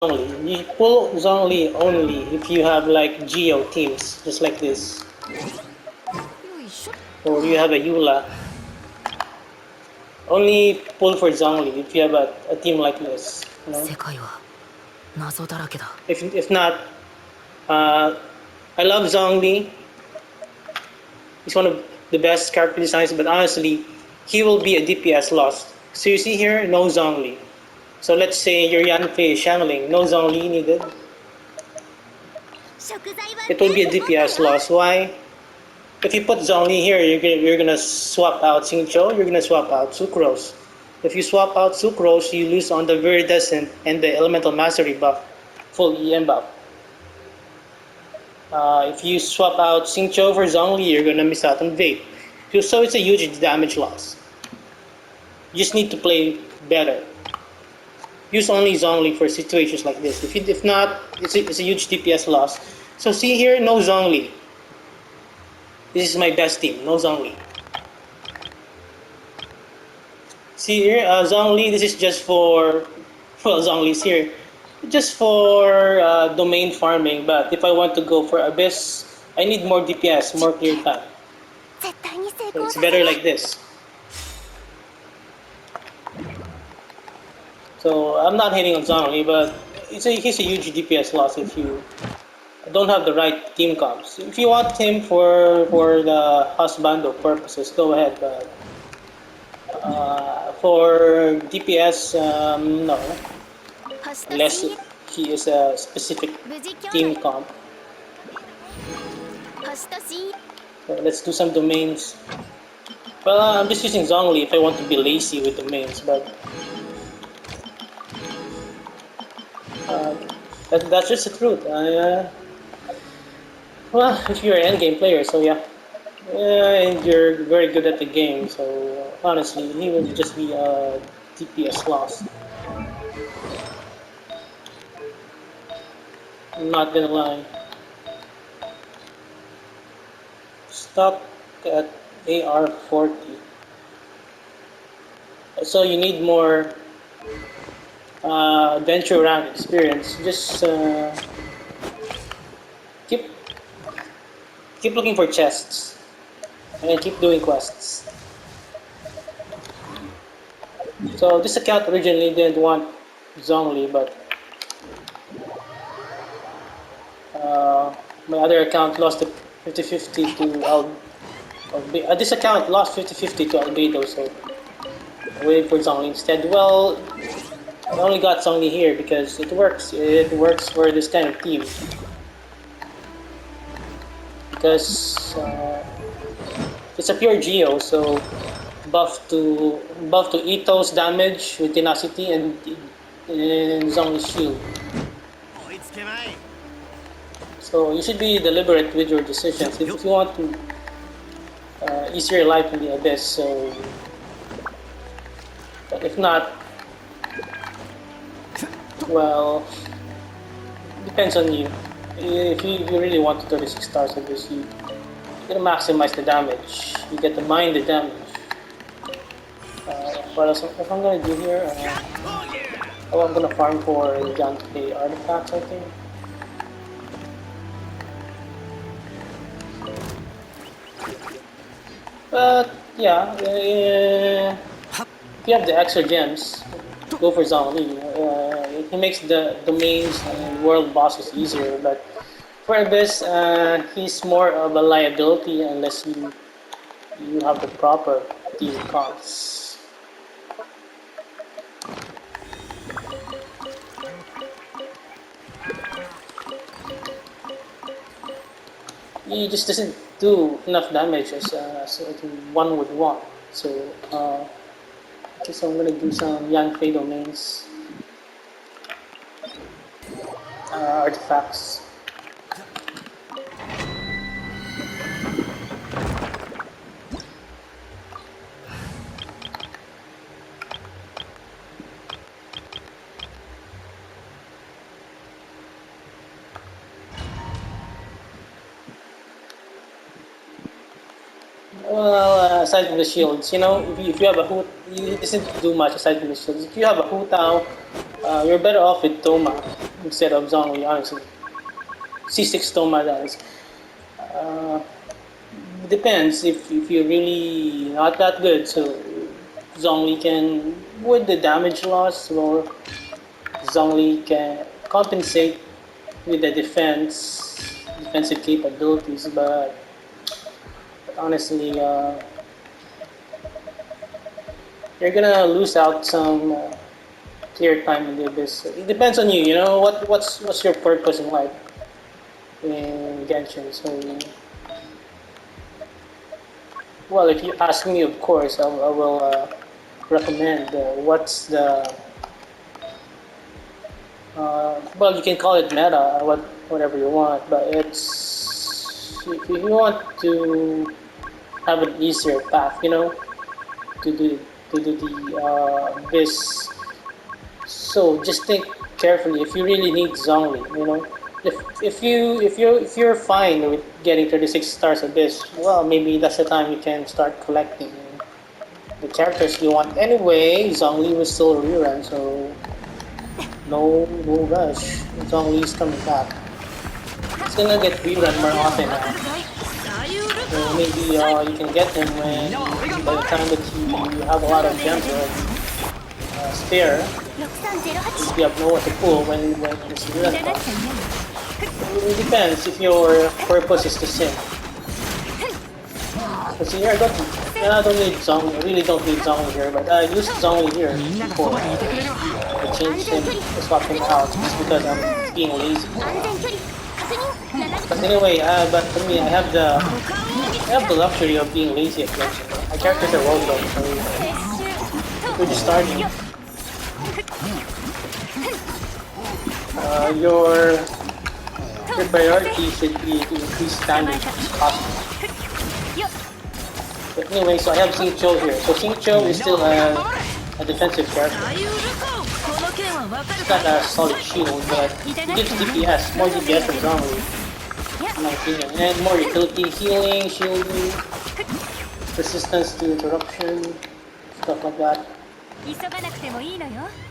Zhongli. You pull Zhongli only if you have like Geo teams, just like this. Or you have a Eula. Only pull for Zhongli if you have a team like this. You know? If not, I love Zhongli. He's one of the best character designs, but honestly, he will be a DPS loss. So you see here, no Zhongli. So let's say your Yanfei is channeling, no Zhongli needed. It will be a DPS loss. Why? If you put Zhongli here, you're gonna swap out Xingqiu, you're gonna swap out Sucrose. If you swap out Sucrose, you lose on the Viridescent and the Elemental Mastery buff, full EM buff. If you swap out Xingqiu for Zhongli, you're gonna miss out on Vape. So it's a huge damage loss. You just need to play better. Use only Zhongli for situations like this. If not, it's a huge DPS loss. So see here, no Zhongli. This is my best team, no Zhongli. See here, Zhongli, this is just for, well, Zhongli's here. Just for domain farming, but if I want to go for Abyss, I need more DPS, more clear cut. So it's better like this. So I'm not hating on Zhongli, but he's a huge DPS loss if you don't have the right team comps. If you want him for the husbando purposes, go ahead. But for DPS, no. Unless he is a specific team comp. So let's do some domains. Well, I'm just using Zhongli if I want to be lazy with domains, but that's just the truth. Well, if you're an endgame player, so yeah, and you're very good at the game, so honestly, he will just be a DPS loss. I'm not gonna lie. Stuck at AR 40. So you need more adventure rank experience. Just keep looking for chests and keep doing quests. So this account originally didn't want Zhongli, but my other account lost 50-50 to this account lost 50-50 to Albedo, so I waited for Zhongli instead. Well, I only got Zhongli here because it works. It works for this kind of team. Because it's a pure Geo, so buff to Ito's damage with tenacity and Zhongli's shield. So you should be deliberate with your decisions if you want to easier life in the Abyss. So, but if not, well, depends on you. If you really want 36 stars of this, you gotta maximize the damage. You get to mine the damage. What else? What I'm gonna do here? I'm gonna farm for Yanfei artifacts, I think. But yeah, if you have the extra gems, go for Zhongli. It makes the domains and world bosses easier, but for Abyss, he's more of a liability unless you have the proper team comps. He just doesn't do enough damage as one would want. So, okay, so I'm gonna do some Yanfei domains, artifacts. Well, aside from the shields, you know, if you have a Hu, you doesn't do much aside from the shields. If you have a Hu Tao, you're better off with Toma. instead of Zhongli, honestly. C6 Toma, that is. Uh, Depends if you're really not that good. So Zhongli can, with the damage loss, or Zhongli can compensate with the defensive capabilities. But honestly, you're gonna lose out some clear time in the abyss. It depends on you. You know what's your purpose in life in Genshin. So, well, if you ask me, of course, I will recommend what's the well, you can call it meta, whatever you want, but if you want to have an easier path, to do the this. So just think carefully. If you really need Zhongli, if you're fine with getting 36 stars abyss, well, maybe that's the time you can start collecting the characters you want. Anyway, Zhongli was still rerun, so no rush. Zhongli is coming back. It's gonna get rerun more often now. So maybe you can get him when by the time that you have a lot of gems spare. If you have nowhere to pull when it's rerun comes. It depends if your purpose is to sim. So see here, I don't need Zhongli. I really don't need Zhongli here, but I used Zhongli here before. I changed him, I swapped him out just because I'm being lazy. But anyway, but for me, I have the luxury of being lazy at Genshin. My characters are well built, so we're just starting. Your priority should be to increase damage cost. But anyway, so I have Xingqiu here. So Xingqiu is still a defensive character. It's not a solid shield, but it gives DPS, more DPS than Zhongli, in my opinion. And more utility, healing, shielding, resistance to interruption, stuff like that.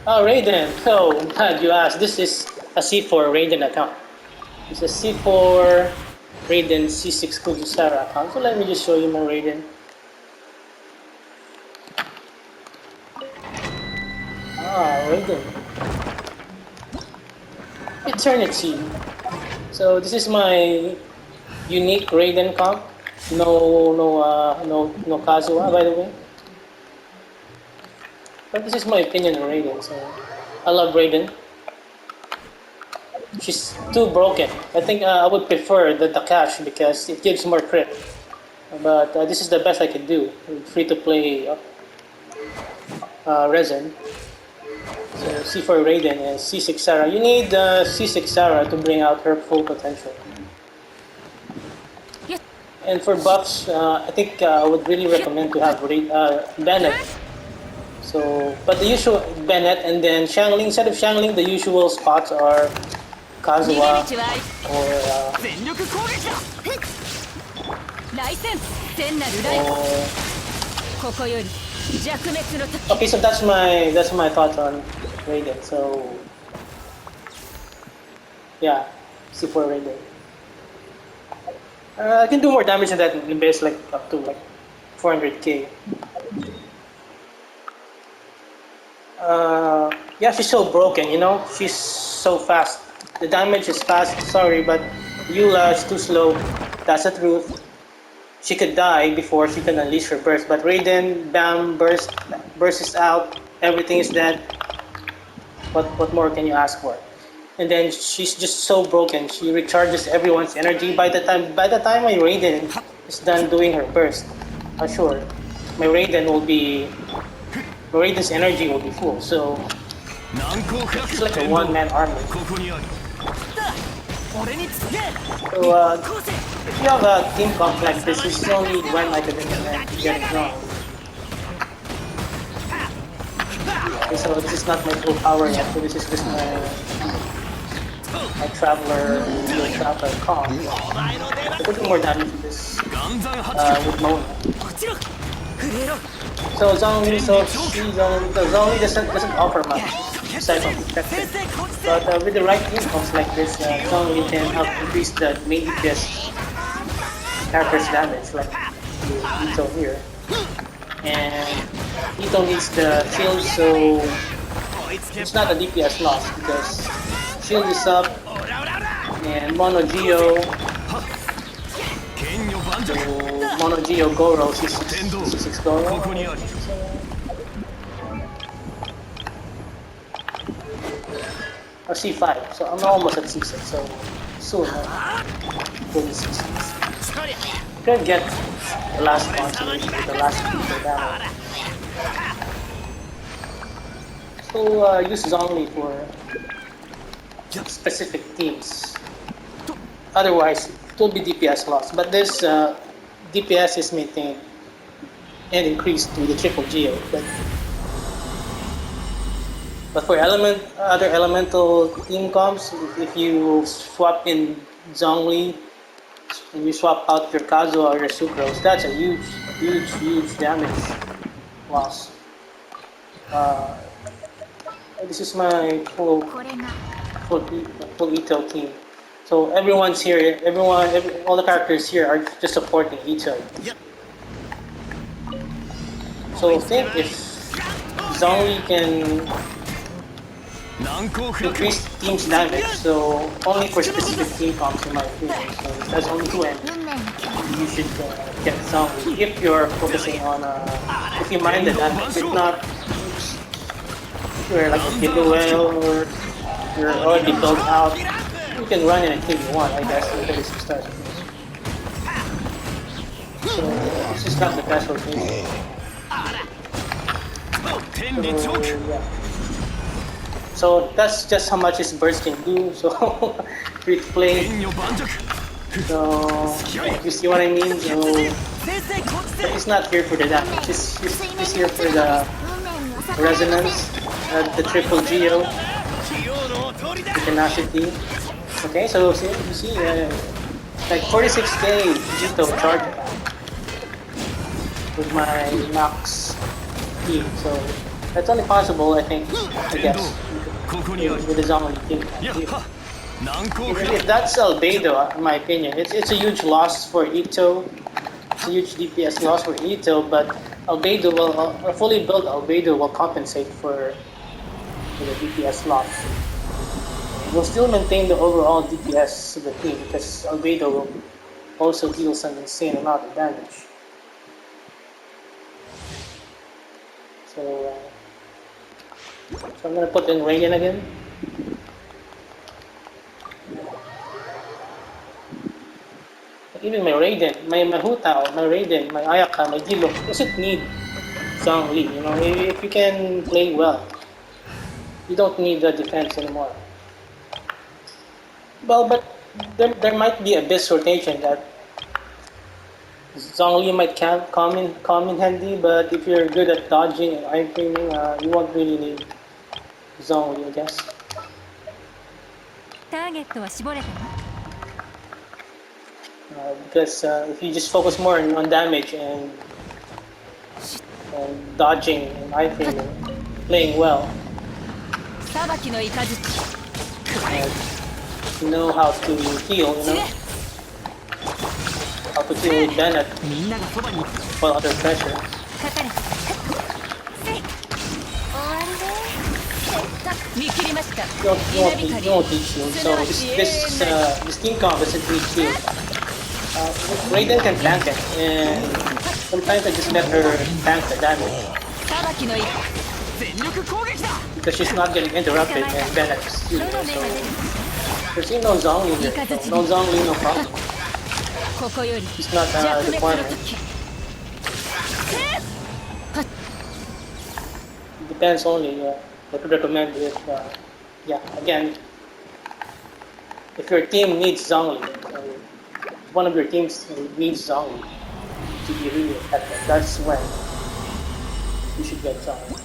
Oh, Raiden. So, I'm glad you asked. This is a C4 Raiden account. It's a C4 Raiden C6 Kujisara account. So let me just show you my Raiden. Raiden. Eternity. So this is my unique Raiden comp. No Kazuha, by the way. But this is my opinion on Raiden. So I love Raiden. She's too broken. I think I would prefer the Takash because it gives more crit. But this is the best I could do. Free to play resin. So C4 Raiden and C6 Sarah. You need C6 Sarah to bring out her full potential. And for buffs, I think I would really recommend to have Bennett. So, but the usual Bennett and then Xiangling. Instead of Xiangling, the usual spots are Kazuha okay, so that's my thoughts on Raiden. So yeah, C4 Raiden. I can do more damage than that in the base, like up to like 400k. Yeah, she's so broken, she's so fast. The damage is fast, sorry, but Eula is too slow. That's the truth. She could die before she can unleash her burst, but Raiden, bam, burst is out, everything is dead. What more can you ask for? And then she's just so broken. She recharges everyone's energy by the time my Raiden is done doing her burst. Sure, my Raiden's energy will be full, so it's like a one-man army. So if you have a team comp like this is only when I could get it wrong. Okay, so this is not my full power yet, so this is just my traveler comp. I could do more damage with this with Mona. So Zhongli, Zhongli doesn't offer much. aside from protection. But with the right incomes like this, Zhongli can help increase the main DPS character's damage, like Ito here. And Ito needs the shield, so it's not a DPS loss because shield is up and Mono Geo. So Mono Geo Goro, C6 Goro. Or C5, so I'm almost at C6, so soon will be C6. Could get the last consolation with the last people down. So use Zhongli for specific teams. Otherwise, it will be DPS loss. But this DPS is maintained and increased to the triple Geo. But for other elemental team comps, if you swap in Zhongli and you swap out your Kazuha or your Sucrose, that's a huge damage loss. This is my full Ito team. So everyone's here. All the characters here are just supporting Ito. So I think if Zhongli can increase team's damage, so only for specific team comps in my opinion. So if there's only 2 you should get Zhongli if you're focusing on if you mind the damage. If not, you're like a Giveaway or you're already built out, you can run in until you want, I guess, with 36 stars. So this is not the best rotation. So, yeah. So that's just how much his burst can do, so free to play. So you see what I mean? So he's not here for the damage, he's here for the resonance, the triple Geo, the tenacity. Okay, so you see like 46k Jito charge with my max team, so that's only possible, I guess, with the Zhongli team. If that's Albedo, in my opinion, it's a huge loss for Ito. It's a huge DPS loss for Ito, but Albedo a fully built Albedo will compensate for the DPS loss. It will still maintain the overall DPS of the team because Albedo will also deal some insane amount of damage. So I'm gonna put in Raiden again. Even my Raiden, my Hutao, my Raiden, my Ayaka, my Dilo doesn't need Zhongli. You know, if you can play well, you don't need the defense anymore. Well, but there might be a Abyss rotation that Zhongli might come in handy, but if you're good at dodging and eye training, you won't really need Zhongli, I guess. Because if you just focus more on damage and dodging and eye training, playing well, you know how to heal, how to deal with Bennett while under pressure. You won't need shield, so this team comp doesn't need shield. Raiden can tank it, and sometimes I just let her tank the damage because she's not getting interrupted and Bennett is shielding her, so there's no Zhongli here, so no Zhongli, no problem. It's not a requirement. It depends only what to recommend if, again, if your team needs Zhongli, if one of your teams needs Zhongli to be really effective, that's when you should get Zhongli.